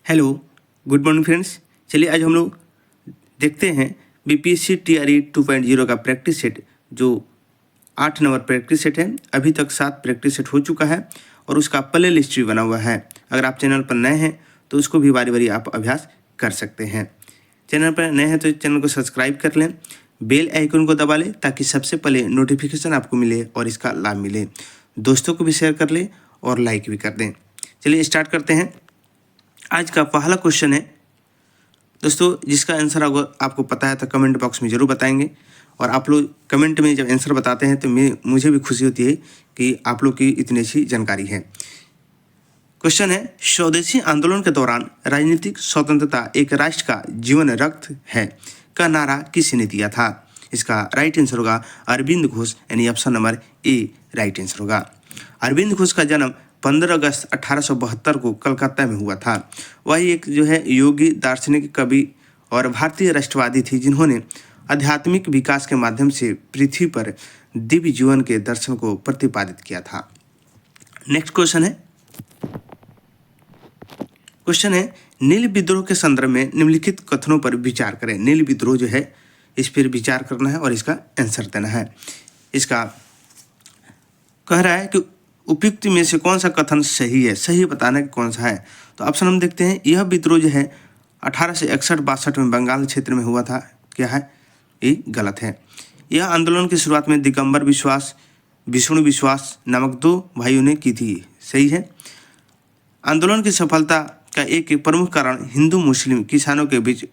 Hello, good morning friends. चलिए आज हम लोग देखते हैं बीपीएससी टीआरई 2.0 का प्रैक्टिस सेट जो 8 नंबर प्रैक्टिस सेट है। अभी तक 7 प्रैक्टिस सेट हो चुका है और उसका प्ले लिस्ट भी बना हुआ है। अगर आप चैनल पर नए हैं तो उसको भी बारी बारी आप अभ्यास कर सकते हैं। चैनल पर नए हैं तो चैनल को सब्सक्राइब कर लें, बेल आइकन को दबा लें ताकि सबसे पहले नोटिफिकेशन आपको मिले और इसका लाभ मिले। दोस्तों को भी शेयर कर लें और लाइक भी कर दें। चलिए स्टार्ट करते हैं। आज का पहला क्वेश्चन है दोस्तों, जिसका आंसर अगर आपको पता है तो कमेंट बॉक्स में ज़रूर बताएंगे। और आप लोग कमेंट में जब आंसर बताते हैं तो मुझे भी खुशी होती है कि आप लोग की इतनी अच्छी जानकारी है। क्वेश्चन है, स्वदेशी आंदोलन के दौरान राजनीतिक स्वतंत्रता एक राष्ट्र का जीवन रक्त है का नारा किसने दिया था? इसका राइट आंसर होगा अरविंद घोष, यानी option number A right answer होगा। अरविंद घोष का जन्म 15 अगस्त 1872 को कलकत्ता में हुआ था। वह एक योगी, दार्शनिक, कवि और भारतीय राष्ट्रवादी थी जिन्होंने आध्यात्मिक विकास के माध्यम से पृथ्वी पर दिव्य जीवन के दर्शन को प्रतिपादित किया था। नेक्स्ट क्वेश्चन है नील विद्रोह के संदर्भ में निम्नलिखित कथनों पर विचार करें। नील विद्रोह इस पर विचार करना है और इसका आंसर देना है। इसका कह रहा है कि उपयुक्त में से कौन सा कथन सही है, सही बताना कि कौन सा है। तो ऑप्शन हम देखते हैं, यह विद्रोह 1861-62 में बंगाल क्षेत्र में हुआ था। क्या है? ये गलत है। यह आंदोलन की शुरुआत में दिगंबर विश्वास, विष्णु विश्वास नामक 2 भाइयों ने की थी। सही है। आंदोलन की सफलता का एक प्रमुख कारण हिंदू मुस्लिम किसानों के बीच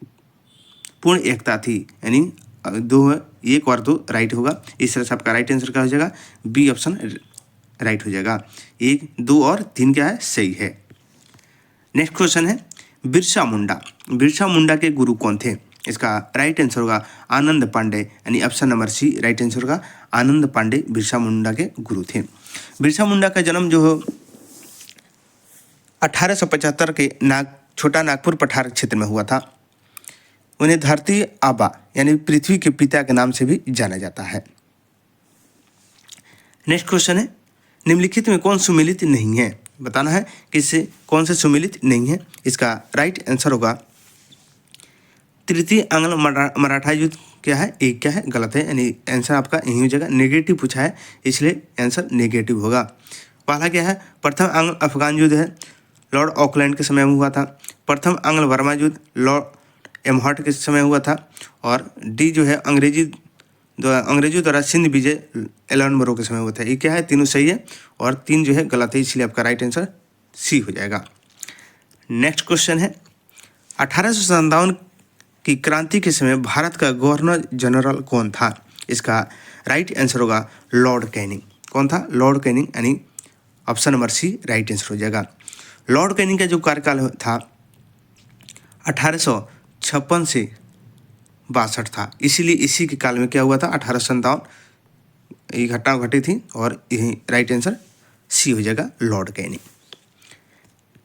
पूर्ण एकता थी, यानी 2 1 और 2 राइट होगा। इस तरह से आपका राइट आंसर क्या हो जाएगा? बी ऑप्शन राइट हो जाएगा। 1 2 और 3 क्या है? सही है। नेक्स्ट क्वेश्चन है, बिरसा मुंडा के गुरु कौन थे? इसका राइट आंसर होगा आनंद पांडे, यानी option number C right answer होगा। आनंद पांडे बिरसा मुंडा के गुरु थे। बिरसा मुंडा का जन्म 1875 के छोटा नागपुर पठार क्षेत्र में हुआ था। उन्हें धरती आबा यानी पृथ्वी के पिता के नाम से भी जाना जाता है। नेक्स्ट क्वेश्चन है, निम्नलिखित में कौन सुमेलित नहीं है? बताना है कि इससे कौन से सुमेलित नहीं है। इसका राइट आंसर होगा तृतीय आंग्ल मराठा युद्ध। क्या है? एक क्या है? गलत है, यानी आंसर आपका यही हो जाएगा। नेगेटिव पूछा है इसलिए आंसर नेगेटिव होगा। पहला क्या है? प्रथम आंग्ल अफगान युद्ध है, लॉर्ड ऑकलैंड के समय में हुआ था। प्रथम आंग्ल बर्मा युद्ध लॉर्ड एमहर्ट के समय हुआ था। और डी अंग्रेजों द्वारा सिंध विजय एलन बरो के समय हुआ था। ये क्या है? तीनों सही है और 3 गलत है, इसलिए आपका राइट आंसर सी हो जाएगा। नेक्स्ट क्वेश्चन है, 1857 की क्रांति के समय भारत का गवर्नर जनरल कौन था? इसका राइट आंसर होगा लॉर्ड कैनिंग। कौन था? लॉर्ड कैनिंग, यानी option number C right answer हो जाएगा। लॉर्ड कैनिंग का जो कार्यकाल था 1856 से 62 था, इसीलिए इसी के काल में क्या हुआ था? 1857 ये घटना घटी थी और यही राइट आंसर सी हो जाएगा, लॉर्ड कैनिंग।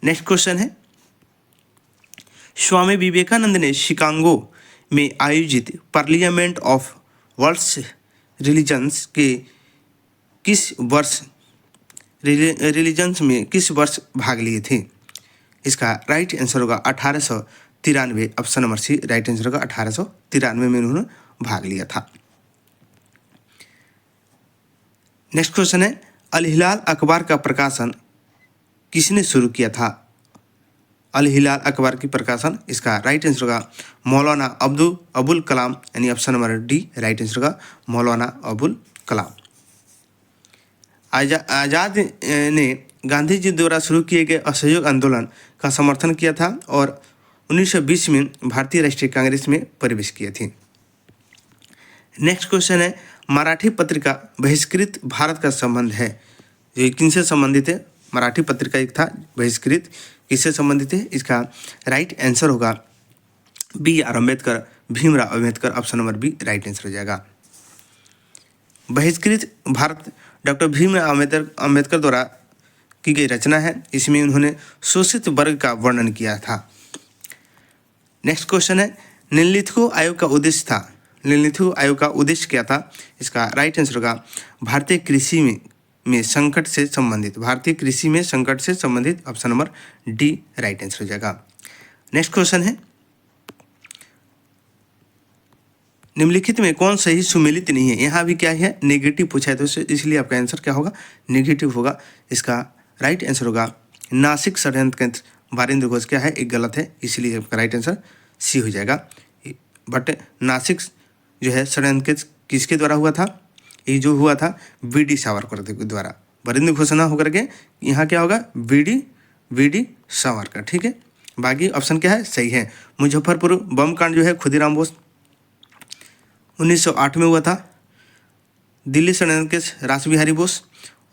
नेक्स्ट क्वेश्चन है, स्वामी विवेकानंद ने शिकागो में आयोजित पार्लियामेंट ऑफ वर्ल्ड्स रिलीजन्स के किस वर्ष भाग लिए थे? इसका राइट आंसर होगा 1893, option number C right answer होगा। 1893 में उन्होंने भाग लिया था। नेक्स्ट क्वेश्चन है, अल हिलाल अखबार का प्रकाशन किसने शुरू किया था? अल हिलाल अखबार की प्रकाशन, इसका राइट आंसर होगा मौलाना अबुल कलाम, यानी option number D right answer होगा मौलाना अबुल कलाम। आज़ाद ने गांधी जी द्वारा शुरू किए गए असहयोग आंदोलन का समर्थन किया था और 1920 में भारतीय राष्ट्रीय कांग्रेस में प्रवेश किए थे। नेक्स्ट क्वेश्चन है, मराठी पत्रिका बहिष्कृत भारत का संबंध है, जो किनसे संबंधित है? मराठी पत्रिका एक था बहिष्कृत, किससे संबंधित है? इसका राइट आंसर होगा B R Ambedkar, Bhimrao Ambedkar, option number B right answer हो जाएगा। बहिष्कृत भारत डॉक्टर भीमराव अम्बेडकर द्वारा की गई रचना है। इसमें उन्होंने शोषित वर्ग का वर्णन किया था। नेक्स्ट क्वेश्चन है, निम्नलिखित आयोग का उद्देश्य था। निम्नलिखित आयोग का उद्देश्य क्या था? इसका राइट आंसर होगा भारतीय कृषि में संकट से संबंधित, option number D right answer हो जाएगा। नेक्स्ट क्वेश्चन है, निम्नलिखित में कौन सही सुमेलित नहीं है। यहाँ भी क्या है, नेगेटिव पूछा है दोस्तों, इसलिए आपका आंसर क्या होगा, नेगेटिव होगा। इसका राइट आंसर होगा नासिक षड्यंत्र केंद्र बारिंद्र घोष क्या है, एक गलत है, इसलिए आपका राइट आंसर सी हो जाएगा। बट नासिक जो है षड्यंत्र केंद्र किसके द्वारा हुआ था, ये जो हुआ था वीडी सावरकर के द्वारा, बारिंद्र घोष ना होकर के यहाँ क्या होगा, वीडी सावरकर। ठीक है, बाकी ऑप्शन क्या है, सही है। मुजफ्फरपुर बम कांड जो है खुदीराम बोस 1908 में हुआ था। दिल्ली षड्यंत्र केस रासबिहारी बोस,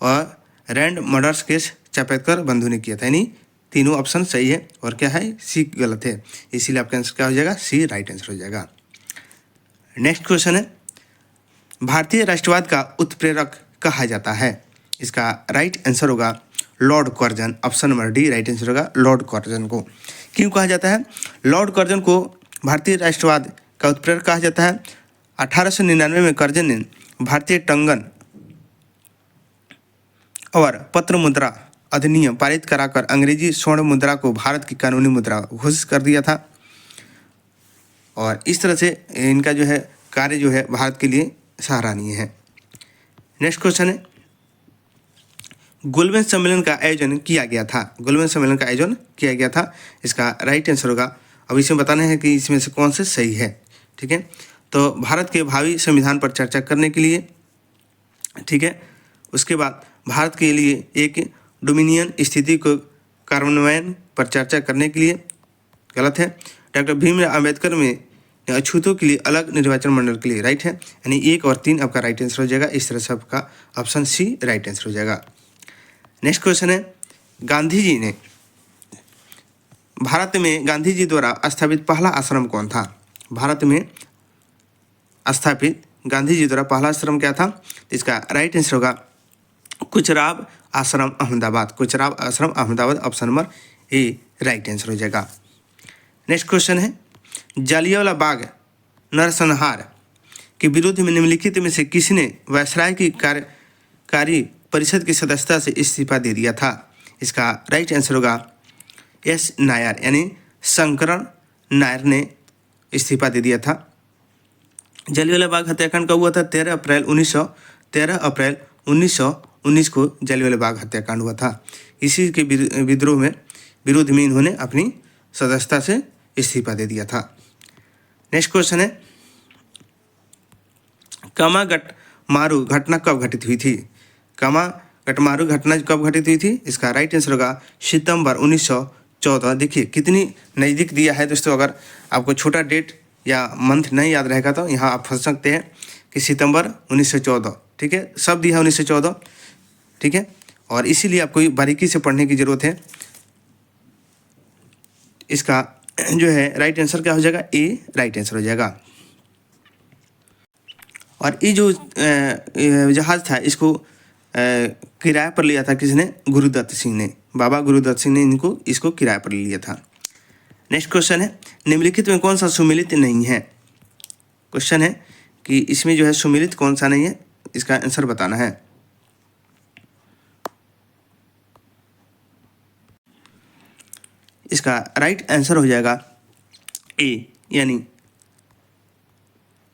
और रैंड मर्डर्स केस चापेकर बंधु ने किया था। यानी तीनों ऑप्शन सही है और क्या है, सी गलत है, इसीलिए आपका आंसर क्या हो जाएगा, सी राइट आंसर हो जाएगा। नेक्स्ट क्वेश्चन है, भारतीय राष्ट्रवाद का उत्प्रेरक कहा जाता है। इसका राइट आंसर होगा Lord Curzon, option number D right answer होगा लॉर्ड कर्जन को। क्यों कहा जाता है, लॉर्ड कर्जन को भारतीय राष्ट्रवाद का उत्प्रेरक कहा जाता है। 1899 में कर्जन ने भारतीय टंगन और पत्र मुद्रा अधिनियम पारित कराकर अंग्रेजी स्वर्ण मुद्रा को भारत की कानूनी मुद्रा घोषित कर दिया था, और इस तरह से इनका जो है कार्य जो है भारत के लिए सराहनीय है। नेक्स्ट क्वेश्चन है, गोलमेज सम्मेलन का आयोजन किया गया था। गोलमेज सम्मेलन का आयोजन किया गया था, इसका राइट आंसर होगा, अब इसमें बताना है कि इसमें से कौन से सही है। ठीक है, तो भारत के भावी संविधान पर चर्चा करने के लिए, ठीक है, उसके बाद भारत के लिए एक डोमिनियन स्थिति को कार्यान्वयन पर चर्चा करने के लिए, गलत है। डॉक्टर भीमराव अम्बेडकर में अछूतों के लिए अलग निर्वाचन मंडल के लिए, राइट है। यानी 1 और 3 आपका राइट आंसर हो जाएगा। इस तरह से आपका ऑप्शन सी राइट आंसर हो जाएगा। नेक्स्ट क्वेश्चन है, गांधी जी ने भारत में गांधी जी द्वारा स्थापित पहला आश्रम कौन था। भारत में स्थापित गांधी जी द्वारा पहला आश्रम क्या था, इसका राइट आंसर होगा कुचराब आश्रम अहमदाबाद। कुचराब आश्रम Ahmedabad, option number A right answer हो जाएगा। नेक्स्ट क्वेश्चन है, जालियांवाला बाग नरसंहार के विरोध में निम्नलिखित में से किसने वायसराय की कार्यकारी परिषद की सदस्यता से इस्तीफा दे दिया था। इसका राइट आंसर होगा एस नायर, यानी शंकरण नायर ने इस्तीफा दे दिया था। जालियांवाला बाग हत्याकांड कब हुआ था, 13 अप्रैल 1919 को जालियांवाला बाग हत्याकांड हुआ था। इसी के विरोध में इन्होंने अपनी सदस्यता से इस्तीफा दे दिया था। नेक्स्ट क्वेश्चन है, कामागटमारू घटना कब घटित हुई थी। कामागटमारू घटना कब घटित हुई थी, इसका राइट आंसर होगा सितंबर 1914। देखिए कितनी नज़दीक दिया है दोस्तों, अगर आपको छोटा डेट या मंथ नहीं याद रहेगा तो यहाँ आप फंस सकते हैं कि सितंबर 1914, ठीक है, सब दिया 1914, ठीक है, और इसीलिए आपको बारीकी से पढ़ने की ज़रूरत है। इसका जो है राइट आंसर क्या हो जाएगा, ए राइट आंसर हो जाएगा। और ये जो जहाज़ था इसको किराए पर लिया था किसने, गुरुदत्त सिंह ने, बाबा गुरुदत्त सिंह ने इसको किराए पर लिया था। नेक्स्ट क्वेश्चन है, निम्नलिखित में कौन सा सुमेलित नहीं है। क्वेश्चन है कि इसमें जो है सुमेलित कौन सा नहीं है, इसका आंसर बताना है। इसका राइट आंसर हो जाएगा ए, यानी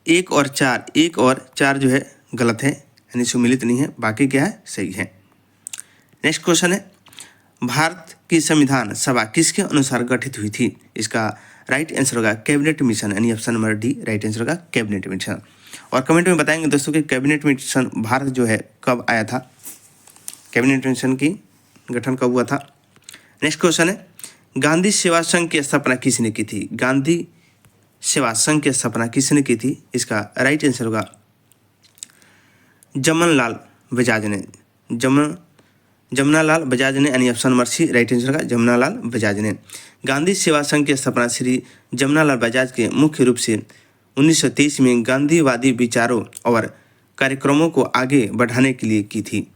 1 और 4 जो है गलत है, यानी सुमेलित नहीं है, बाकी क्या है, सही है। नेक्स्ट क्वेश्चन है, भारत की संविधान सभा किसके अनुसार गठित हुई थी। इसका राइट आंसर होगा कैबिनेट मिशन, यानी option number D right answer होगा कैबिनेट मिशन। और कमेंट में बताएंगे दोस्तों कि कैबिनेट मिशन भारत जो है कब आया था, कैबिनेट मिशन की गठन कब हुआ था। नेक्स्ट क्वेश्चन है, गांधी सेवा संघ की स्थापना किसने की थी। गांधी सेवा संघ की स्थापना किसने की थी, इसका राइट आंसर होगा जमनालाल बजाज ने, जमनालाल बजाज ने, यानी option number C right answer होगा जमनालाल बजाज ने। गांधी सेवा संघ की स्थापना श्री जमनालाल बजाज के मुख्य रूप से 1923 में गांधीवादी विचारों और कार्यक्रमों को आगे बढ़ाने के लिए की थी।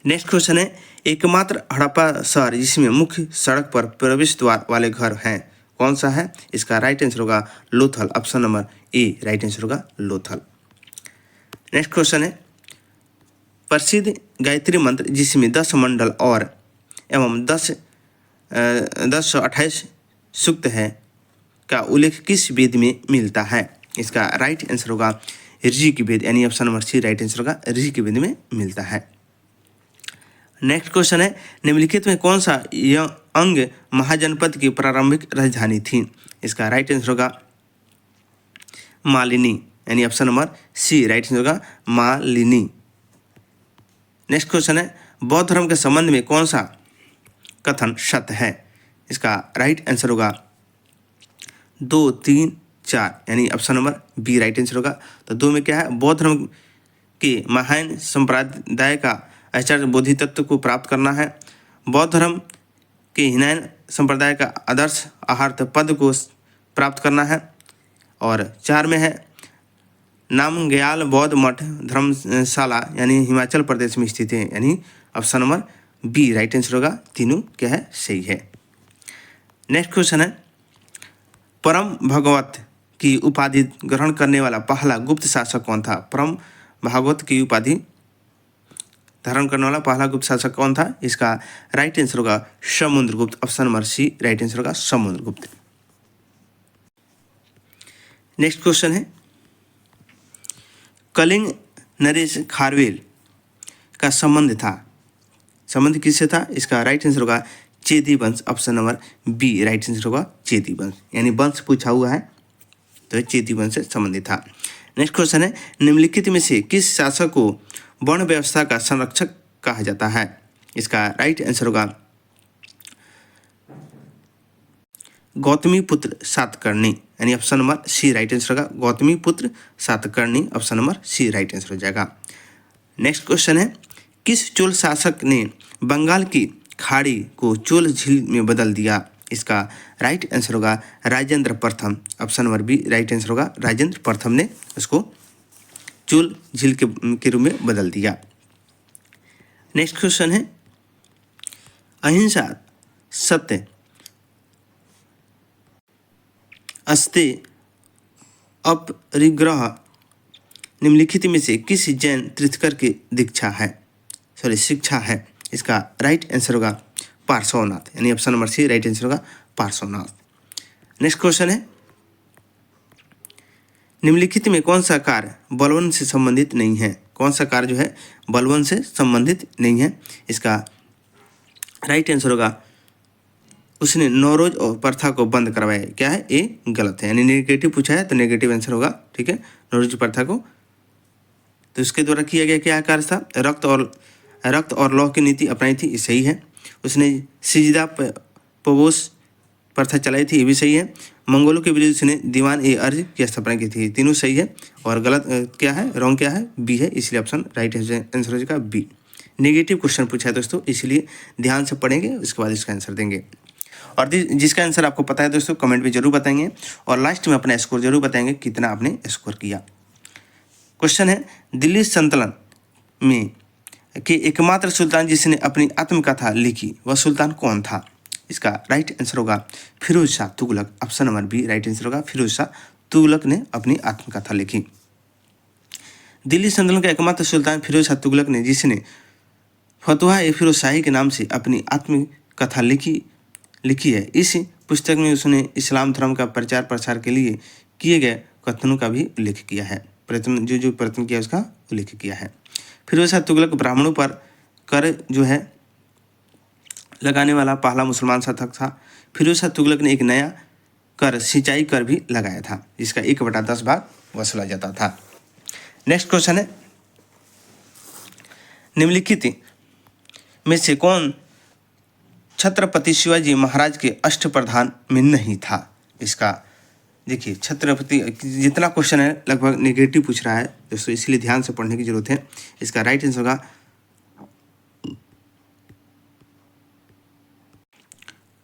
नेक्स्ट क्वेश्चन है, एकमात्र हड़प्पा शहर जिसमें मुख्य सड़क पर प्रवेश द्वार वाले घर हैं कौन सा है। इसका राइट आंसर होगा Lothal, option number A right answer होगा लोथल। नेक्स्ट क्वेश्चन है, प्रसिद्ध गायत्री मंत्र जिसमें 10 मंडल और एवं 10 1028 सूक्त है का उल्लेख किस वेद में मिलता है? इसका राइट आंसर होगा ऋग वेद, यानी option number C right answer होगा, ऋग वेद में मिलता है। नेक्स्ट क्वेश्चन है, निम्नलिखित में कौन सा यह अंग महाजनपद की प्रारंभिक राजधानी थी? इसका राइट आंसर होगा मालिनी, यानी option number C right answer होगा मालिनी। नेक्स्ट क्वेश्चन है, बौद्ध धर्म के संबंध में कौन सा कथन सत्य है? इसका राइट आंसर होगा 2, 3, 4, यानी option number B right answer होगा। तो 2 में क्या है? बौद्ध धर्म के महायान संप्रदाय का आचार्य बोधि तत्व को प्राप्त करना है, बौद्ध धर्म के हीनयान संप्रदाय का आदर्श आहार्त पद को प्राप्त करना है, और 4 में है नामग्याल बौद्ध मठ धर्मशाला यानी हिमाचल प्रदेश में स्थित है, यानी option number B right answer होगा। तीनों क्या है? सही है। नेक्स्ट क्वेश्चन है, परम भागवत की उपाधि ग्रहण करने वाला पहला गुप्त शासक कौन था? परम भागवत की उपाधि धारण करने वाला पहला गुप्त शासक कौन था? इसका राइट आंसर होगा Samudragupta, option number C right answer होगा समुद्रगुप्त। नेक्स्ट क्वेश्चन है, कलिंग नरेश खारवेल का संबंध किससे था? इसका राइट आंसर होगा चेदी वंश, option number B right answer होगा चेदी वंश, यानी वंश पूछा हुआ है तो चेदी वंश से संबंधित था। नेक्स्ट क्वेश्चन है, निम्नलिखित में से किस शासक को वर्ण व्यवस्था का संरक्षक कहा जाता है? इसका राइट आंसर होगा गौतमी पुत्र सातकर्णी, यानी option number C right answer होगा Gautami Putra Satakarni, option number C right answer हो जाएगा। नेक्स्ट क्वेश्चन है, किस चोल शासक ने बंगाल की खाड़ी को चोल झील में बदल दिया? इसका राइट आंसर होगा राजेंद्र प्रथम, option number B right answer होगा राजेंद्र प्रथम ने उसको चोल झील के रूप में बदल दिया। नेक्स्ट क्वेश्चन है, अहिंसा सत्य अस्ते अपरिग्रह निम्नलिखित में से किस जैन तीर्थकर की शिक्षा है? इसका राइट आंसर होगा पार्श्वनाथ, यानी option number C right answer होगा पार्श्वनाथ। नेक्स्ट क्वेश्चन है, निम्नलिखित में कौन सा कार्य बलवन से संबंधित नहीं है? कौन सा कार्य जो है बलवन से संबंधित नहीं है? इसका राइट आंसर होगा उसने नौरोज और प्रथा को बंद करवाया। क्या है? ये गलत है, यानी नेगेटिव पूछा है तो नेगेटिव आंसर होगा। ठीक है, नौरोज प्रथा को तो इसके द्वारा किया गया क्या कार्य था? रक्त और लौह की नीति अपनाई थी, ये सही है। उसने सिजदा पवोस प्रथा चलाई थी, ये भी सही है। मंगोलों के विरुद्ध उसने दीवान ए अर्ज की स्थापना की थी, तीनों सही है। और गलत क्या है? रॉन्ग क्या है? बी है, इसलिए ऑप्शन राइट आंसर हो जाएगा बी। नेगेटिव क्वेश्चन पूछा है दोस्तों, इसलिए ध्यान से पढ़ेंगे, उसके बाद इसका आंसर देंगे। और जिसका आंसर आपको पता है दोस्तों कमेंट में जरूर बताएंगे, और लास्ट में अपना स्कोर जरूर बताएंगे कितना आपने स्कोर किया। क्वेश्चन है, दिल्ली सल्तनत में के एकमात्र सुल्तान जिसने अपनी आत्मकथा लिखी वह सुल्तान कौन था? इसका राइट आंसर होगा Firoz Shah Tughlaq, option number B right answer होगा फिरोज शाह तुगलक ने अपनी आत्मकथा लिखी। दिल्ली सल्तनत का एकमात्र सुल्तान फिरोज शाह तुगलक ने जिसने फतवा-ए-फिरोज शाही के नाम से अपनी आत्मकथा लिखी है। इस पुस्तक में उसने इस्लाम धर्म का प्रचार प्रसार के लिए किए गए कथनों का भी उल्लेख किया है। जो प्रयत्न किया उसका उल्लेख किया है। फिरोज शाह तुगलक ब्राह्मणों पर कर जो है लगाने वाला पहला मुसलमान शासक था। फिरोज शाह तुगलक ने एक नया कर सिंचाई कर भी लगाया था, जिसका 1/10 भाग वसूला जाता था। नेक्स्ट क्वेश्चन है, निम्नलिखित में से कौन छत्रपति शिवाजी महाराज के अष्टप्रधान में नहीं था? इसका देखिए छत्रपति जितना क्वेश्चन है लगभग नेगेटिव पूछ रहा है दोस्तों, इसलिए ध्यान से पढ़ने की जरूरत है। इसका राइट आंसर होगा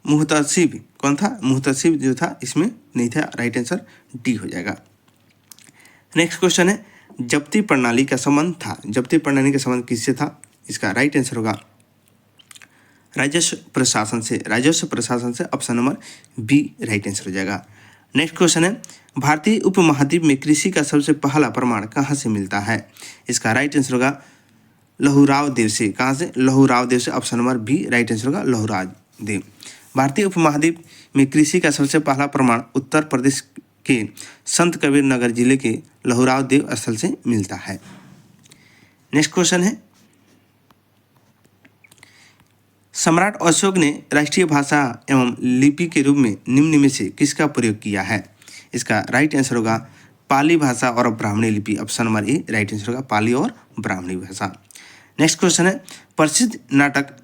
मुहतसिब। कौन था? मुहतसिब जो था इसमें नहीं था, राइट आंसर डी हो जाएगा। नेक्स्ट क्वेश्चन है, जब्ती प्रणाली का संबंध था, जब्ती प्रणाली का संबंध किससे था? इसका राइट आंसर होगा राजस्व प्रशासन से, option number B right answer हो जाएगा। नेक्स्ट क्वेश्चन है, भारतीय उपमहाद्वीप में कृषि का सबसे पहला प्रमाण कहाँ से मिलता है? इसका राइट आंसर होगा लहुराव देव से। कहाँ से? लहुराव देव से, option number B right answer होगा लहुराव देव। भारतीय उपमहाद्वीप में कृषि का सबसे पहला प्रमाण उत्तर प्रदेश के संत कबीर नगर जिले के लहुराव देव स्थल से मिलता है। नेक्स्ट क्वेश्चन है, सम्राट अशोक ने राष्ट्रीय भाषा एवं लिपि के रूप में निम्न में से किसका प्रयोग किया है? इसका राइट आंसर होगा पाली भाषा और ब्राह्मणी लिपि। Option number A right answer होगा पाली और ब्राह्मणी भाषा। नेक्स्ट क्वेश्चन है, प्रसिद्ध नाटक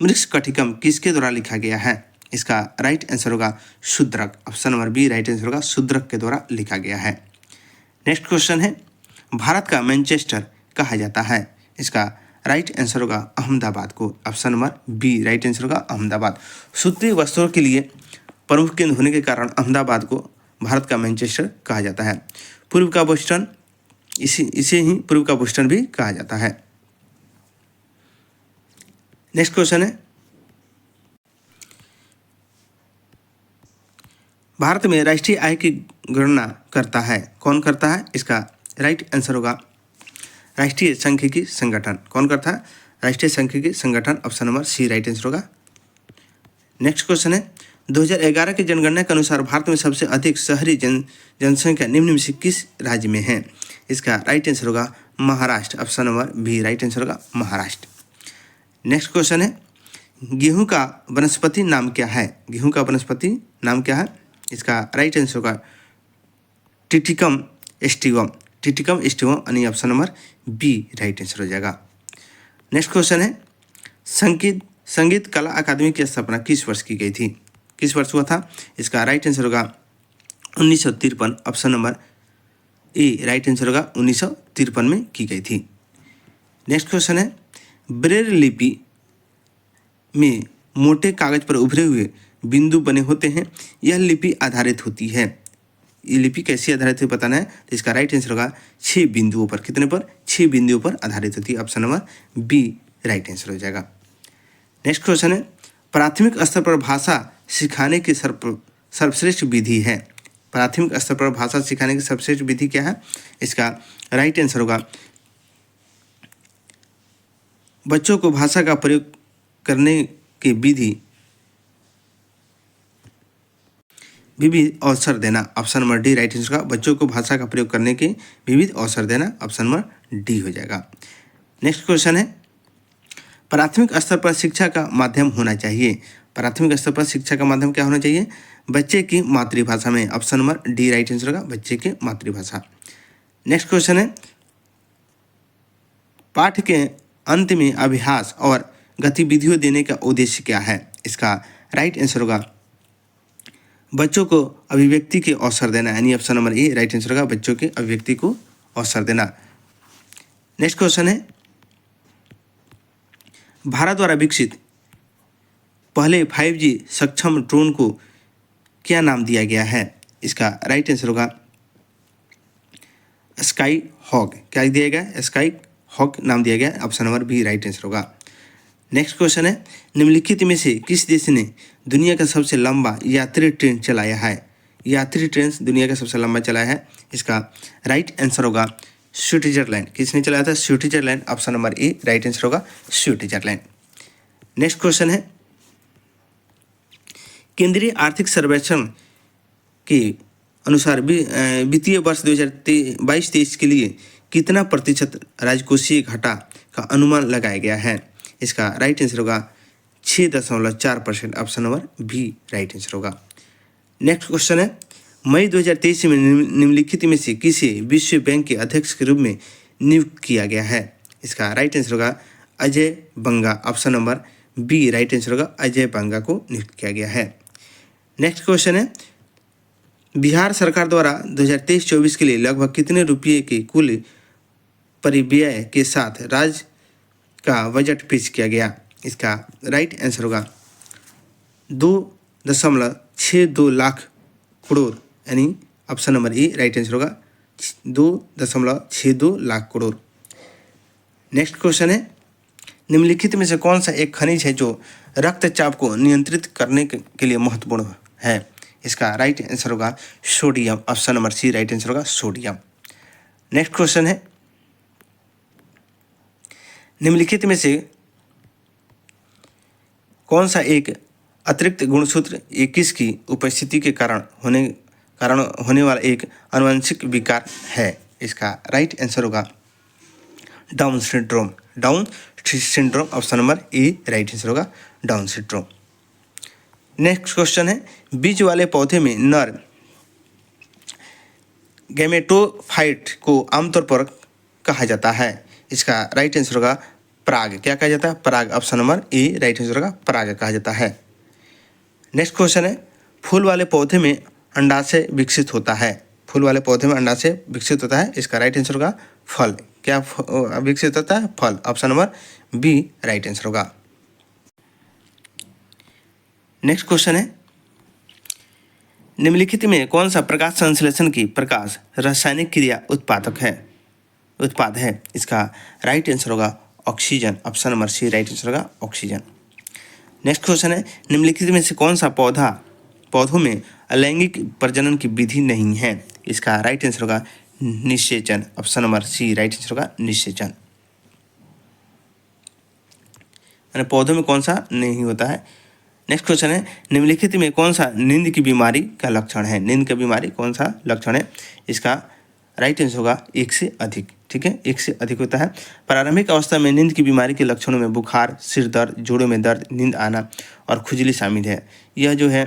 मृच्छकटिकम किसके द्वारा लिखा गया है? इसका राइट आंसर होगा Shudraka. Option number B right answer होगा शूद्रक के द्वारा लिखा गया है। नेक्स्ट क्वेश्चन है, भारत का मैनचेस्टर कहा जाता है? इसका राइट आंसर होगा अहमदाबाद को। Option number B right answer होगा अहमदाबाद। सूती वस्त्रों के लिए प्रमुख केंद्र होने के कारण अहमदाबाद को भारत का मैनचेस्टर कहा जाता है। पूर्व का बोस्टन, इसे ही पूर्व का बोस्टन भी कहा जाता है। नेक्स्ट क्वेश्चन है, भारत में राष्ट्रीय आय की गणना करता है, कौन करता है? इसका राइट आंसर होगा राष्ट्रीय सांख्यिकी संगठन। कौन करता है? राष्ट्रीय सांख्यिकी संगठन। Option number C right answer होगा। नेक्स्ट क्वेश्चन है, 2011 की जनगणना के अनुसार भारत में सबसे अधिक शहरी जनसंख्या निम्न में से किस राज्य में है? इसका राइट आंसर होगा Maharashtra. Option number B right answer होगा महाराष्ट्र। नेक्स्ट क्वेश्चन है, गेहूं का वनस्पति नाम क्या है? गेहूं का वनस्पति नाम क्या है? इसका राइट आंसर होगा टिटिकम एस्टिवम। टिटिकम एस्टिवम यानी option number B right answer हो जाएगा। नेक्स्ट क्वेश्चन है, संगीत कला अकादमी की स्थापना किस वर्ष की गई थी? किस वर्ष हुआ था? इसका राइट आंसर होगा 1953। Option number A right answer होगा 1953 में की गई थी। नेक्स्ट क्वेश्चन है, ब्रेल लिपि में मोटे कागज पर उभरे हुए बिंदु बने होते हैं, यह लिपि आधारित होती है। ये लिपि कैसी आधारित है बताना है, तो इसका राइट आंसर होगा 6 बिंदुओं पर। कितने पर? 6 बिंदुओं पर आधारित होती है। Option number B right answer हो जाएगा। नेक्स्ट क्वेश्चन है, प्राथमिक स्तर पर भाषा सिखाने की सर्वश्रेष्ठ विधि है। प्राथमिक स्तर पर भाषा सिखाने की सर्वश्रेष्ठ विधि क्या है? इसका राइट आंसर होगा बच्चों को भाषा का प्रयोग करने के विविध अवसर देना। Option number D right answer होगा बच्चों को भाषा का प्रयोग करने के विविध अवसर देना। ऑप्शन नंबर डी हो जाएगा। नेक्स्ट क्वेश्चन है, प्राथमिक स्तर पर शिक्षा का माध्यम होना चाहिए। प्राथमिक स्तर पर शिक्षा का माध्यम क्या होना चाहिए? बच्चे की मातृभाषा में। Option number D right answer होगा बच्चे की मातृभाषा। नेक्स्ट क्वेश्चन है, पाठ के अंत में अभ्यास और गतिविधियों देने का उद्देश्य क्या है? इसका राइट आंसर होगा बच्चों को अभिव्यक्ति के अवसर देना, यानी option number A right answer होगा बच्चों के अभिव्यक्ति को अवसर देना। नेक्स्ट क्वेश्चन है, भारत द्वारा विकसित पहले 5G सक्षम ड्रोन को क्या नाम दिया गया है? इसका राइट आंसर होगा स्काई हॉक। क्या दिया गया? स्काई हॉक नाम दिया गया। Option number B right answer होगा। नेक्स्ट क्वेश्चन है, निम्नलिखित में से किस देश ने दुनिया का सबसे लंबा यात्री ट्रेन चलाया है? यात्री ट्रेन दुनिया का सबसे लंबा चलाया है। इसका राइट आंसर होगा स्विट्जरलैंड। किसने चलाया था? Switzerland. Option number A right answer होगा स्विट्जरलैंड। नेक्स्ट क्वेश्चन है, केंद्रीय आर्थिक सर्वेक्षण के अनुसार वित्तीय वर्ष 2022-23 के लिए कितना प्रतिशत राजकोषीय घाटा का अनुमान लगाया गया है? इसका राइट आंसर होगा 6.4%। Option number B right answer होगा। नेक्स्ट क्वेश्चन है, मई 2023 में निम्नलिखित में से किसे विश्व बैंक के अध्यक्ष के रूप में नियुक्त किया गया है? इसका राइट आंसर होगा Ajay Banga. Option number B right answer होगा अजय बंगा को नियुक्त किया गया है। नेक्स्ट क्वेश्चन है, बिहार सरकार द्वारा 2023-24 के लिए लगभग कितने रुपये के कुल परिव्यय के साथ राज्य का बजट पेश किया गया? इसका राइट आंसर होगा 2.62 लाख करोड़, यानी option number A right answer होगा 2.62 लाख करोड़। नेक्स्ट क्वेश्चन है, निम्नलिखित में से कौन सा एक खनिज है जो रक्तचाप को नियंत्रित करने के लिए महत्वपूर्ण है? इसका राइट आंसर होगा sodium. Option number C right answer होगा सोडियम। नेक्स्ट क्वेश्चन है, निम्नलिखित में से कौन सा एक अतिरिक्त गुणसूत्र 21 की उपस्थिति के कारण होने वाला एक आनुवंशिक विकार है। इसका राइट आंसर होगा down syndrome. Down syndrome option number A right answer होगा डाउन सिंड्रोम। नेक्स्ट क्वेश्चन है, बीज वाले पौधे में नर गैमेटोफाइट को आमतौर पर कहा जाता है। इसका राइट आंसर होगा पराग। क्या कहा जाता है? पराग। Option number A right answer होगा पराग कहा जाता है। नेक्स्ट क्वेश्चन है, फूल वाले पौधे में अंडाशय विकसित होता है। फूल वाले पौधे में अंडाशय विकसित होता है। इसका राइट आंसर होगा फल। क्या विकसित होता है? फल। Option number B right answer होगा। नेक्स्ट क्वेश्चन है, निम्नलिखित में कौन सा प्रकाश संश्लेषण की प्रकाश रासायनिक क्रिया उत्पाद है? इसका राइट आंसर होगा oxygen. Option number C right answer होगा ऑक्सीजन। नेक्स्ट क्वेश्चन है, निम्नलिखित में से कौन सा पौधों में अलैंगिक प्रजनन की विधि नहीं है? इसका राइट आंसर होगा निषेचन। Option number C right answer होगा निषेचन। यानी पौधों में कौन सा नहीं होता है। नेक्स्ट क्वेश्चन है, निम्नलिखित में कौन सा नींद की बीमारी का लक्षण है? नींद की बीमारी कौन सा लक्षण है? इसका राइट आंसर होगा एक से अधिक। ठीक है, एक से अधिक होता है। प्रारंभिक अवस्था में नींद की बीमारी के लक्षणों में बुखार, सिर दर्द, जोड़ों में दर्द, नींद आना और खुजली शामिल है। यह जो है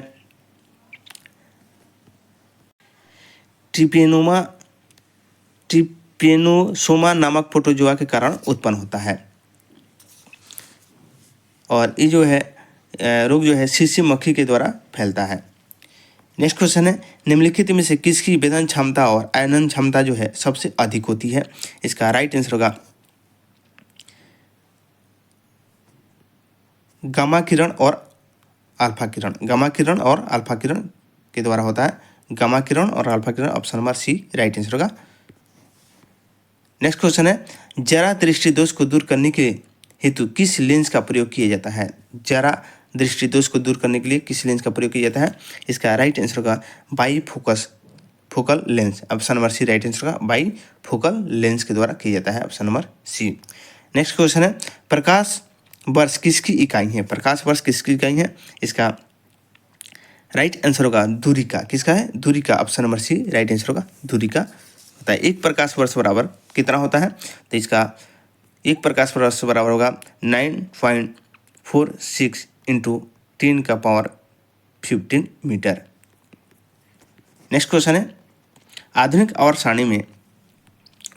ट्रिपेनोसोमा नामक प्रोटोजोआ के कारण उत्पन्न होता है। और ये जो है रोग जो है शीशी मक्खी के द्वारा फैलता है। नेक्स्ट क्वेश्चन है, निम्नलिखित में से किसकी वेदन क्षमता और आयनन क्षमता जो है सबसे अधिक होती है? इसका राइट आंसर होगा गामा किरण और अल्फा किरण। गामा किरण और अल्फा किरण के द्वारा होता है। गामा किरण और अल्फा किरण। Option number C right answer होगा। नेक्स्ट क्वेश्चन है, जरा दृष्टि दोष को दूर करने के हेतु किस लेंस का प्रयोग किया जाता है? जरा दृष्टि दोष को दूर करने के लिए किस लेंस का प्रयोग किया जाता है? इसका राइट आंसर होगा focal lens. Option number C right answer होगा बाई फोकल लेंस के द्वारा किया जाता है। Option number C. Next question है, प्रकाश वर्ष किसकी इकाई है? प्रकाश वर्ष किसकी इकाई है? इसका राइट आंसर होगा दूरी का। किसका है? दूरी का। Option number C right answer होगा दूरी का होता है। एक प्रकाश वर्ष बराबर कितना होता है? तो इसका एक प्रकाश वर्ष बराबर होगा 9.46 इंटू 10⁻15 मीटर। नेक्स्ट क्वेश्चन है, आधुनिक आवर्त सारणी में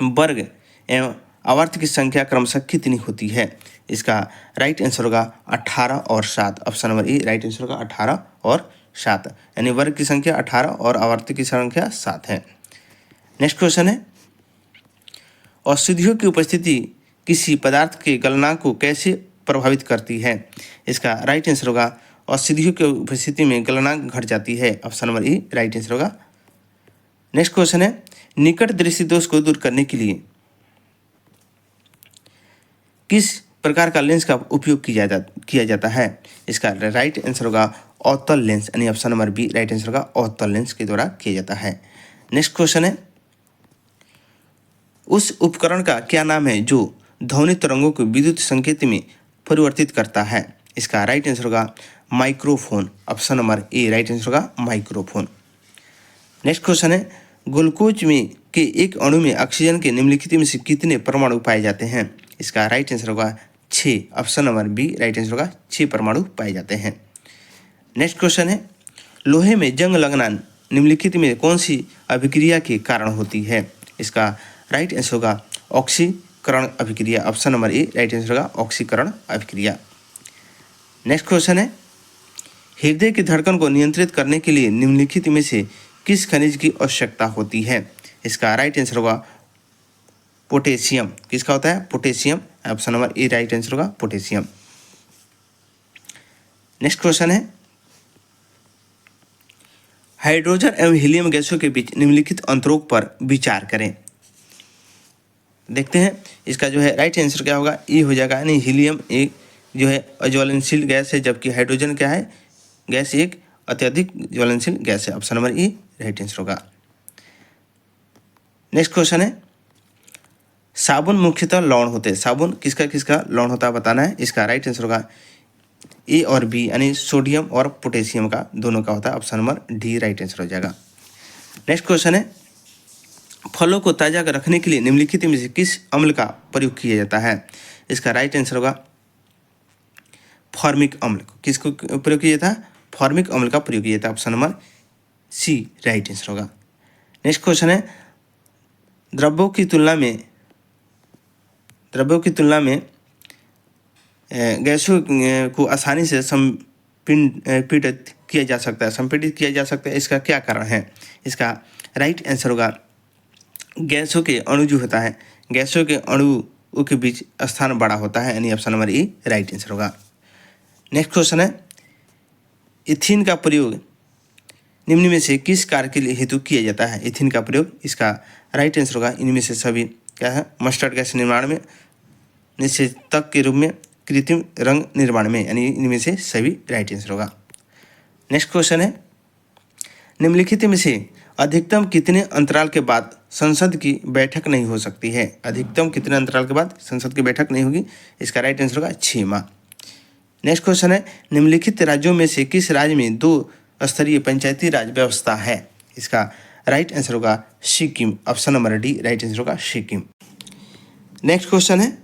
वर्ग एवं आवर्त की संख्या क्रमशः कितनी होती है? इसका राइट आंसर होगा 18 और 7। Option number A right answer होगा 18 और 7। यानी वर्ग की संख्या 18 और आवर्त की संख्या 7 है। नेक्स्ट क्वेश्चन है, औषधियों की उपस्थिति किसी पदार्थ के गलनांक को कैसे प्रभावित करती है? इसका राइट आंसर होगा औषधियों की उपस्थिति में गलनांक घट जाती है। Option number A right answer होगा। नेक्स्ट क्वेश्चन है, निकट दृष्टि दोष को दूर करने के लिए किस प्रकार का लेंस का उपयोग किया जाता है? इसका राइट आंसर होगा अवतल लेंस। यानी option number B right answer होगा अवतल लेंस के द्वारा किया जाता है। नेक्स्ट क्वेश्चन है, उस उपकरण का क्या नाम है जो ध्वनि तरंगों को विद्युत संकेत में परिवर्तित करता है? इसका राइट आंसर होगा microphone. Option number A right answer होगा माइक्रोफोन। नेक्स्ट क्वेश्चन है, ग्लूकोज में के एक अणु में ऑक्सीजन के निम्नलिखित में से कितने परमाणु पाए जाते हैं? इसका राइट आंसर होगा 6। Option number B right answer होगा 6 परमाणु पाए जाते हैं। नेक्स्ट क्वेश्चन है, लोहे में जंग लगना निम्नलिखित में कौन सी अभिक्रिया के कारण होती है? इसका राइट आंसर होगा ऑक्सीकरण अभिक्रिया। Option number A right answer होगा ऑक्सीकरण अभिक्रिया। नेक्स्ट क्वेश्चन है, हृदय की धड़कन को नियंत्रित करने के लिए निम्नलिखित में से किस खनिज की आवश्यकता होती है? इसका राइट आंसर होगा पोटेशियम। किसका होता है? Potassium. Option number A right answer होगा पोटेशियम। नेक्स्ट क्वेश्चन है, हाइड्रोजन एवं हीलियम गैसों के बीच निम्नलिखित अंतरों पर विचार करें। देखते हैं इसका जो है राइट आंसर क्या होगा? ई हो जाएगा। यानी हीलियम एक जो है अज्वलनशील गैस है, जबकि हाइड्रोजन क्या है? गैस एक अत्यधिक ज्वलनशील गैस है। ऑप्शन नंबर ई राइट आंसर होगा। नेक्स्ट क्वेश्चन है, साबुन मुख्यतः लवण होते हैं। साबुन किसका किसका लवण होता है बताना है। इसका राइट आंसर होगा ए और बी यानी सोडियम और पोटेशियम का दोनों का होता है। Option number D right answer हो जाएगा। नेक्स्ट क्वेश्चन है, फलों को ताज़ा रखने के लिए निम्नलिखित में से किस अम्ल का प्रयोग किया जाता है? इसका राइट आंसर होगा फॉर्मिक अम्ल। किसको प्रयोग किया जाता है? फॉर्मिक अम्ल का प्रयोग किया जाता है। Option number C right answer होगा। नेक्स्ट क्वेश्चन है, द्रव्यों की तुलना में गैसों को आसानी से संपीड़ित किया जा सकता है। इसका क्या कारण है? इसका राइट आंसर होगा गैसों के अणु जो होता है, गैसों के अणु के बीच स्थान बड़ा होता है, यानी option number A right answer होगा। नेक्स्ट क्वेश्चन है, इथिन का प्रयोग निम्न में से किस कार्य के लिए हेतु किया जाता है? इथिन का प्रयोग, इसका राइट आंसर होगा इनमें से सभी क्या है? मस्टर्ड गैस निर्माण में, निषेचक के रूप में, कृत्रिम रंग निर्माण में, यानी इनमें से सभी राइट आंसर होगा। नेक्स्ट क्वेश्चन है, निम्नलिखित में से अधिकतम कितने अंतराल के बाद संसद की बैठक नहीं हो सकती है? अधिकतम कितने अंतराल के बाद संसद की बैठक नहीं होगी? इसका राइट आंसर होगा 6 माह। नेक्स्ट क्वेश्चन है, निम्नलिखित राज्यों में से किस राज्य में 2 स्तरीय पंचायती राज व्यवस्था है? इसका राइट आंसर होगा Sikkim. Option number D right answer होगा सिक्किम। नेक्स्ट क्वेश्चन है,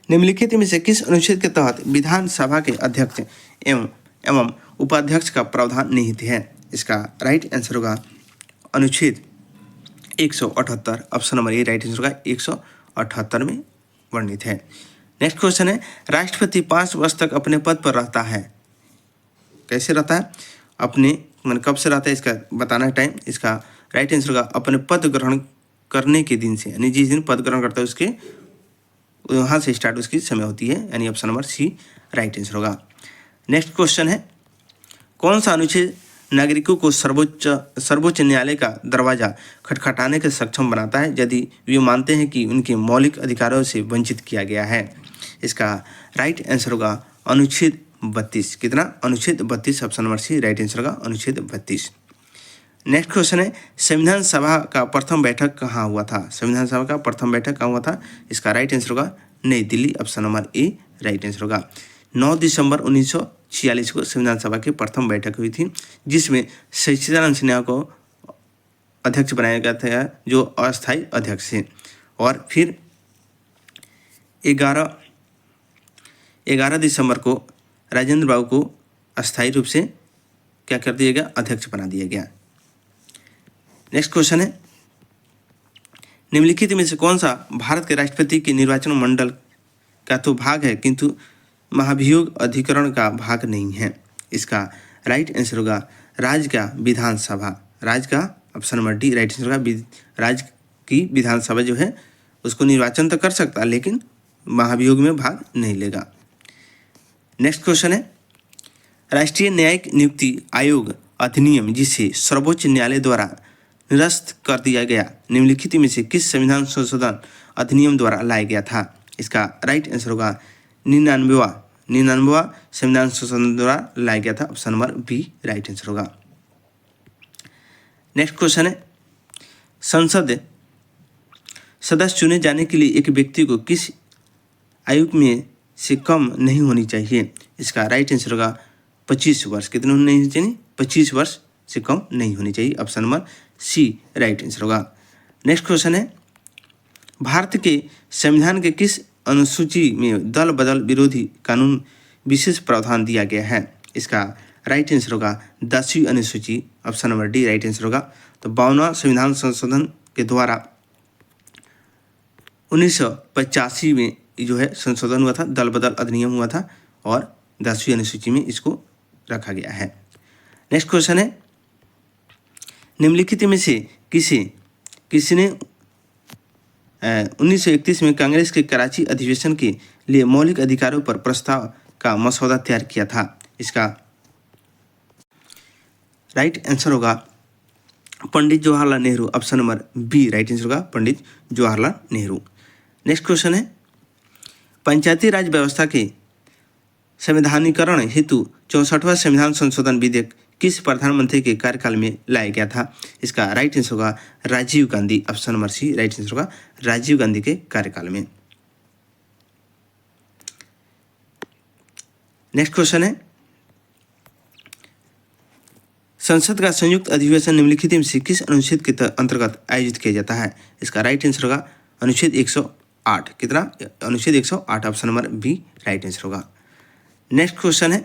निम्नलिखित में से किस अनुच्छेद के तहत विधानसभा के अध्यक्ष एवं उपाध्यक्ष का प्रावधान निहित है? इसका राइट आंसर होगा अनुच्छेद 178। Option number A right answer होगा 178 में वर्णित है। नेक्स्ट क्वेश्चन है, राष्ट्रपति 5 वर्ष तक अपने पद पर रहता है। कैसे रहता है? अपने कब से रहता है इसका बताना है टाइम। इसका राइट आंसर होगा अपने पद ग्रहण करने के दिन से, यानी जिस दिन पद ग्रहण करता है उसके वहाँ से स्टार्ट उसकी समय होती है, यानी option number C right answer होगा। नेक्स्ट क्वेश्चन है, कौन सा अनुच्छेद नागरिकों को सर्वोच्च न्यायालय का दरवाजा खटखटाने के सक्षम बनाता है यदि वे मानते हैं कि उनके मौलिक अधिकारों से वंचित किया गया है? इसका राइट आंसर होगा अनुच्छेद 32। कितना? अनुच्छेद 32। Option number C right answer होगा अनुच्छेद 32। नेक्स्ट क्वेश्चन है, संविधान सभा का प्रथम बैठक कहाँ हुआ था? संविधान सभा का प्रथम बैठक कहाँ हुआ था? इसका राइट आंसर होगा नई Delhi. Option number A right answer होगा। 9 दिसंबर 1946 को संविधान सभा की प्रथम बैठक हुई थी, जिसमें सच्चिदानंद सिन्हा को अध्यक्ष बनाया गया था, जो अस्थायी अध्यक्ष थे। और फिर 11 दिसंबर को राजेंद्र बाबू को अस्थायी रूप से क्या कर दिया गया? अध्यक्ष बना दिया गया। नेक्स्ट क्वेश्चन है, निम्नलिखित में से कौन सा भारत के राष्ट्रपति के निर्वाचन मंडल का तो भाग है किंतु महाभियोग अधिकरण का भाग नहीं है? इसका राइट आंसर होगा राज्य का विधानसभा। राज्य का option number D right answer होगा। राज्य की विधानसभा जो है उसको निर्वाचन तो कर सकता है, लेकिन महाभियोग में भाग नहीं लेगा। नेक्स्ट क्वेश्चन है, राष्ट्रीय न्यायिक नियुक्ति आयोग अधिनियम जिसे सर्वोच्च न्यायालय द्वारा निरस्त कर दिया गया निम्नलिखित में से किस संविधान संशोधन अधिनियम द्वारा लाया गया था? इसका राइट आंसर होगा 99वां संविधान संशोधन द्वारा लाया गया था। Option number B right answer होगा। नेक्स्ट क्वेश्चन है, संसद सदस्य चुने जाने के लिए एक व्यक्ति को किस आयु में से कम नहीं होनी चाहिए? इसका राइट आंसर होगा 25 वर्ष। कितने होनी नहीं चाहिए? 25 वर्ष से कम नहीं होनी चाहिए। Option number C right answer होगा। नेक्स्ट क्वेश्चन है, भारत के संविधान के किस अनुसूची में दल बदल विरोधी कानून विशेष प्रावधान दिया गया है? इसका राइट आंसर होगा 10वीं अनुसूची। Option number D right answer होगा। तो 52वां संविधान संशोधन के द्वारा 1985 में जो है संशोधन हुआ था, दल बदल अधिनियम हुआ था, और 10वीं अनुसूची में इसको रखा गया है। नेक्स्ट क्वेश्चन है, निम्नलिखित में से किसने 1931 में कांग्रेस के कराची अधिवेशन के लिए मौलिक अधिकारों पर प्रस्ताव का मसौदा तैयार किया था? इसका राइट आंसर होगा Pandit Jawaharlal Nehru. Option number B right answer होगा पंडित जवाहरलाल नेहरू। नेक्स्ट क्वेश्चन है, पंचायती राज व्यवस्था के संवैधानिकरण हेतु 64वां संविधान संशोधन विधेयक किस प्रधानमंत्री के कार्यकाल में लाया गया था? इसका राइट आंसर होगा Rajiv Gandhi. Option number C right answer होगा राजीव गांधी के कार्यकाल में। नेक्स्ट क्वेश्चन है, संसद का संयुक्त अधिवेशन निम्नलिखित में से किस अनुच्छेद के अंतर्गत आयोजित किया जाता है? इसका राइट आंसर होगा अनुच्छेद 108। कितना? अनुच्छेद 108, option number B right answer होगा। नेक्स्ट क्वेश्चन है,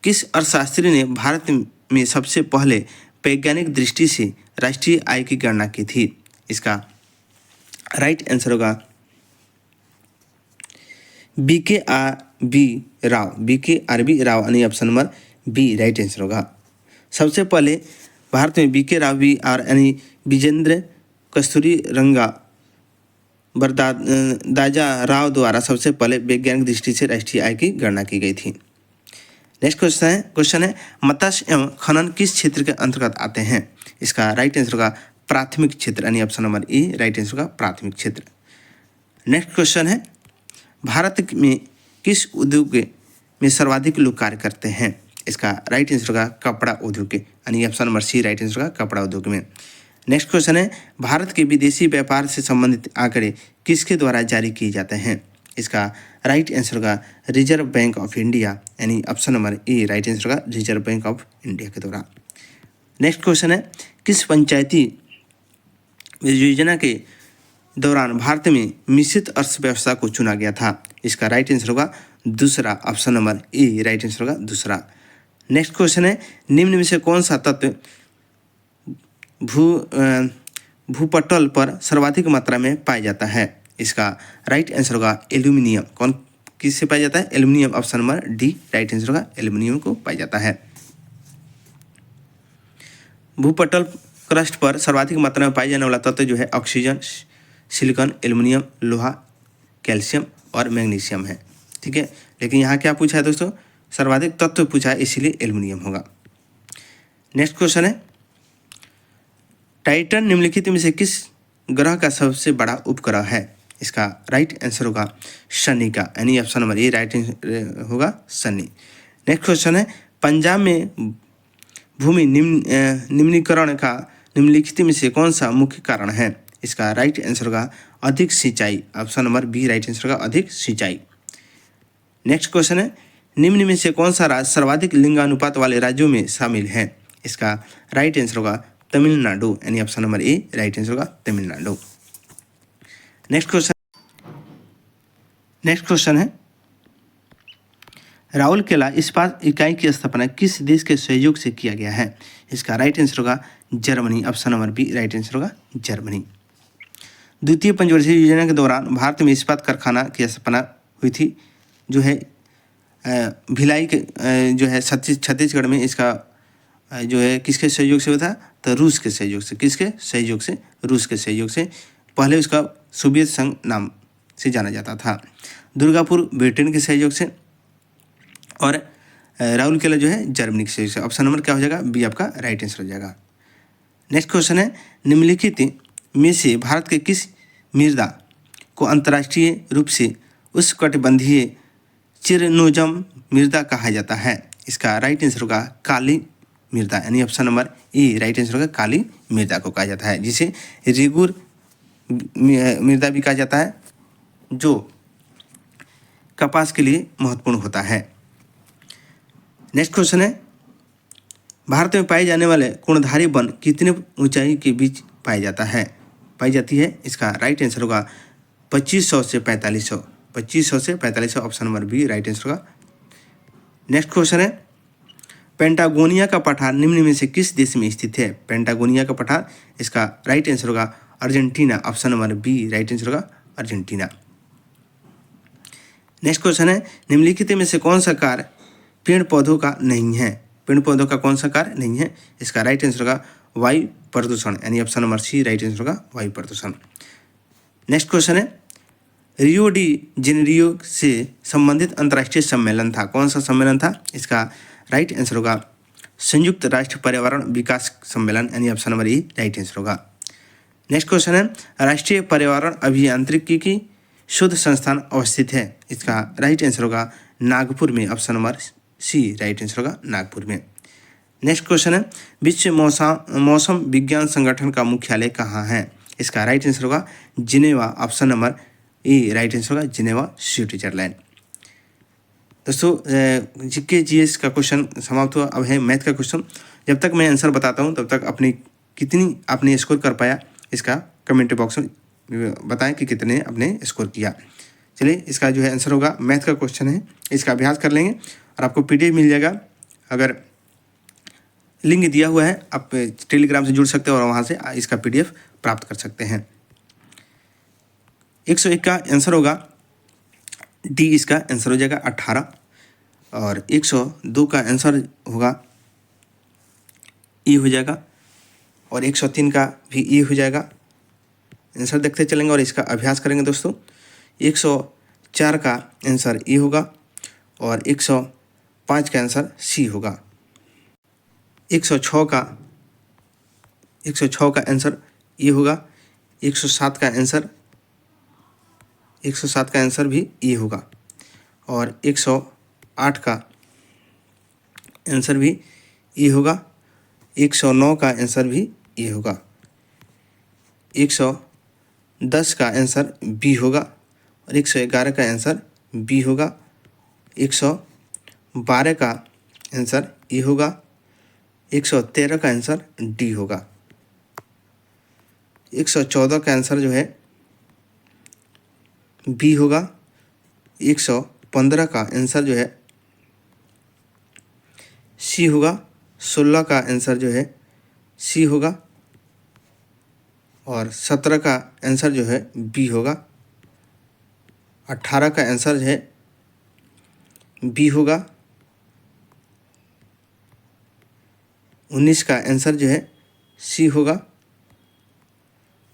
किस अर्थशास्त्री ने भारत में सबसे पहले वैज्ञानिक दृष्टि से राष्ट्रीय आय की गणना की थी? इसका राइट आंसर होगा V K R V Rao, यानी option number B right answer होगा। सबसे पहले भारत में बी के राव यानी विजेंद्र कस्तूरी रंगा बरदाजा राव द्वारा सबसे पहले वैज्ञानिक दृष्टि से राष्ट्रीय आय की गणना की गई थी। नेक्स्ट क्वेश्चन है मत्स्य एवं खनन किस क्षेत्र के अंतर्गत आते हैं? इसका राइट आंसर होगा प्राथमिक क्षेत्र, यानी option number A right answer होगा प्राथमिक क्षेत्र। नेक्स्ट क्वेश्चन है भारत में किस उद्योग में सर्वाधिक लोग कार्य करते हैं? इसका राइट आंसर होगा कपड़ा उद्योग के, यानी option number C right answer होगा कपड़ा उद्योग में। नेक्स्ट क्वेश्चन है भारत के विदेशी व्यापार से संबंधित आंकड़े किसके द्वारा जारी किए जाते हैं? इसका राइट आंसर होगा रिजर्व बैंक ऑफ इंडिया, यानी option number A right answer होगा रिजर्व बैंक ऑफ इंडिया के द्वारा। नेक्स्ट क्वेश्चन है किस पंचायती योजना के दौरान भारत में मिश्रित अर्थव्यवस्था को चुना गया था? इसका राइट आंसर होगा दूसरा, option number A right answer होगा दूसरा। नेक्स्ट क्वेश्चन है निम्न में से कौन सा तत्व भूपटल पर सर्वाधिक मात्रा में पाया जाता है? इसका राइट आंसर होगा एल्यूमिनियम। कौन किससे पाया जाता है? Aluminium, option number D right answer होगा एल्यूमिनियम को पाया जाता है। भूपटल क्रस्ट पर सर्वाधिक मात्रा में पाए जाने वाला तत्व जो है ऑक्सीजन, सिलिकॉन, एल्यूमिनियम, लोहा, कैल्शियम और मैग्नीशियम है। ठीक है, लेकिन यहाँ क्या पूछा है दोस्तों? सर्वाधिक तत्व पूछा है, इसीलिए एल्यूमिनियम होगा। नेक्स्ट क्वेश्चन है टाइटन निम्नलिखित में से किस ग्रह का सबसे बड़ा उपग्रह है? इसका राइट आंसर होगा शनि का, यानी ऑप्शन नंबर ए राइट होगा शनि। नेक्स्ट क्वेश्चन है पंजाब में भूमि निम्नीकरण का निम्नलिखित में से कौन सा मुख्य कारण है? इसका राइट आंसर होगा अधिक सिंचाई, option number B right answer होगा अधिक सिंचाई। नेक्स्ट क्वेश्चन है निम्न में से कौन सा राज्य सर्वाधिक लिंगानुपात वाले राज्यों में शामिल है? इसका राइट आंसर होगा तमिलनाडु, यानी option number A right answer होगा तमिलनाडु। नेक्स्ट क्वेश्चन है राउरकेला इस्पात इकाई की स्थापना किस देश के सहयोग से किया गया है? इसका राइट आंसर होगा Germany, option number B right answer होगा जर्मनी। द्वितीय पंचवर्षीय योजना के दौरान भारत में इस्पात कारखाना की स्थापना हुई थी, जो है भिलाई के जो है छत्तीसगढ़ में। इसका जो है किसके सहयोग से हुआ था? तो रूस के सहयोग से। किसके सहयोग से? रूस के सहयोग से। पहले उसका सोवियत संघ नाम से जाना जाता था। दुर्गापुर ब्रिटेन के सहयोग से और राउरकेला जो है जर्मनी के सहयोग से। ऑप्शन नंबर क्या हो जाएगा? बी आपका राइट आंसर हो जाएगा। नेक्स्ट क्वेश्चन है निम्नलिखित में से भारत के किस मृदा को अंतर्राष्ट्रीय रूप से उष्णकटिबंधीय चिरनोजम मृदा कहा जाता है? इसका राइट आंसर होगा काली मृदा, यानी option number A right answer होगा काली मृदा को कहा जाता है, जिसे रेगुर मृदा भी कहा जाता है, जो कपास के लिए महत्वपूर्ण होता है। नेक्स्ट क्वेश्चन है भारत में पाए जाने वाले कोणधारी वन कितने ऊंचाई के बीच पाई जाती है? इसका राइट आंसर होगा 2500 से 4500। 2500 से 4500, option number B right answer होगा। नेक्स्ट क्वेश्चन है पेंटागोनिया का पठार निम्न में से किस देश में स्थित है? पेंटागोनिया का पठार, इसका राइट आंसर होगा Argentina, option number B right answer होगा अर्जेंटीना। नेक्स्ट क्वेश्चन है निम्नलिखित में से कौन सा कार्य पेड़ पौधों का नहीं है? पेड़ पौधों का कौन सा कार्य नहीं है? इसका राइट आंसर होगा वायु प्रदूषण, यानी option number C right answer होगा वायु प्रदूषण। नेक्स्ट क्वेश्चन है रियो डी जेनेरियो से संबंधित अंतर्राष्ट्रीय सम्मेलन था, कौन सा सम्मेलन था? इसका राइट आंसर होगा संयुक्त राष्ट्र पर्यावरण विकास सम्मेलन, यानी option number A right answer होगा। नेक्स्ट क्वेश्चन है राष्ट्रीय पर्यावरण अभियांत्रिकी की शोध संस्थान अवस्थित है? इसका राइट आंसर होगा नागपुर में, option number C right answer होगा नागपुर में। नेक्स्ट क्वेश्चन है विश्व मौसम विज्ञान संगठन का मुख्यालय कहाँ है? इसका राइट आंसर होगा Geneva, option number A right answer होगा जिनेवा, स्विट्जरलैंड। दोस्तों जीके जीएस का क्वेश्चन समाप्त हुआ। अब है मैथ का क्वेश्चन। जब तक मैं आंसर बताता हूँ तब तक अपनी कितनी आपने स्कोर कर पाया इसका कमेंट बॉक्स में बताएं कि कितने आपने स्कोर किया। चलिए इसका जो है आंसर होगा, मैथ का क्वेश्चन है, इसका अभ्यास कर लेंगे और आपको पीडीएफ मिल जाएगा। अगर लिंक दिया हुआ है, आप टेलीग्राम से जुड़ सकते हैं और वहाँ से इसका पीडीएफ प्राप्त कर सकते हैं। 101 का आंसर होगा डी, इसका आंसर हो जाएगा 18। और 102 का आंसर होगा ई हो जाएगा, और 103 का भी ई हो जाएगा। आंसर देखते चलेंगे और इसका अभ्यास करेंगे दोस्तों। 104 का आंसर ई होगा और 105 का आंसर सी होगा। 106 का आंसर ई होगा। 107 का आंसर भी ई होगा और 108 का आंसर भी ई होगा। 109 का आंसर भी ई होगा। 110 का आंसर बी होगा और 111 का आंसर बी होगा। 112 का आंसर ई होगा। 113 का आंसर डी होगा। 114 का आंसर जो है बी होगा। 115 का आंसर जो है सी होगा। 16 का आंसर जो है सी होगा और 17 का आंसर जो है बी होगा। 18 का आंसर जो है बी होगा। 19 का आंसर जो है सी होगा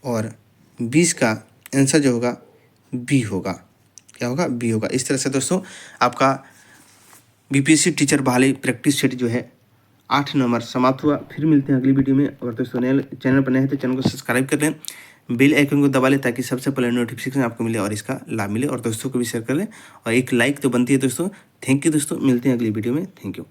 और 20 का आंसर जो होगा बी होगा। क्या होगा? बी होगा। इस तरह से दोस्तों आपका बीपीएससी टीचर बहाली प्रैक्टिस सेट जो है 8 नंबर समाप्त हुआ। फिर मिलते हैं अगली वीडियो में। अगर दोस्तों नए चैनल पर नए हैं तो चैनल को सब्सक्राइब कर लें, बेल आइकन को दबा लें ताकि सबसे पहले नोटिफिकेशन आपको मिले और इसका लाभ मिले, और दोस्तों को भी शेयर कर लें और एक लाइक तो बनती है दोस्तों। थैंक यू दोस्तों, मिलते हैं अगली वीडियो में। Thank you.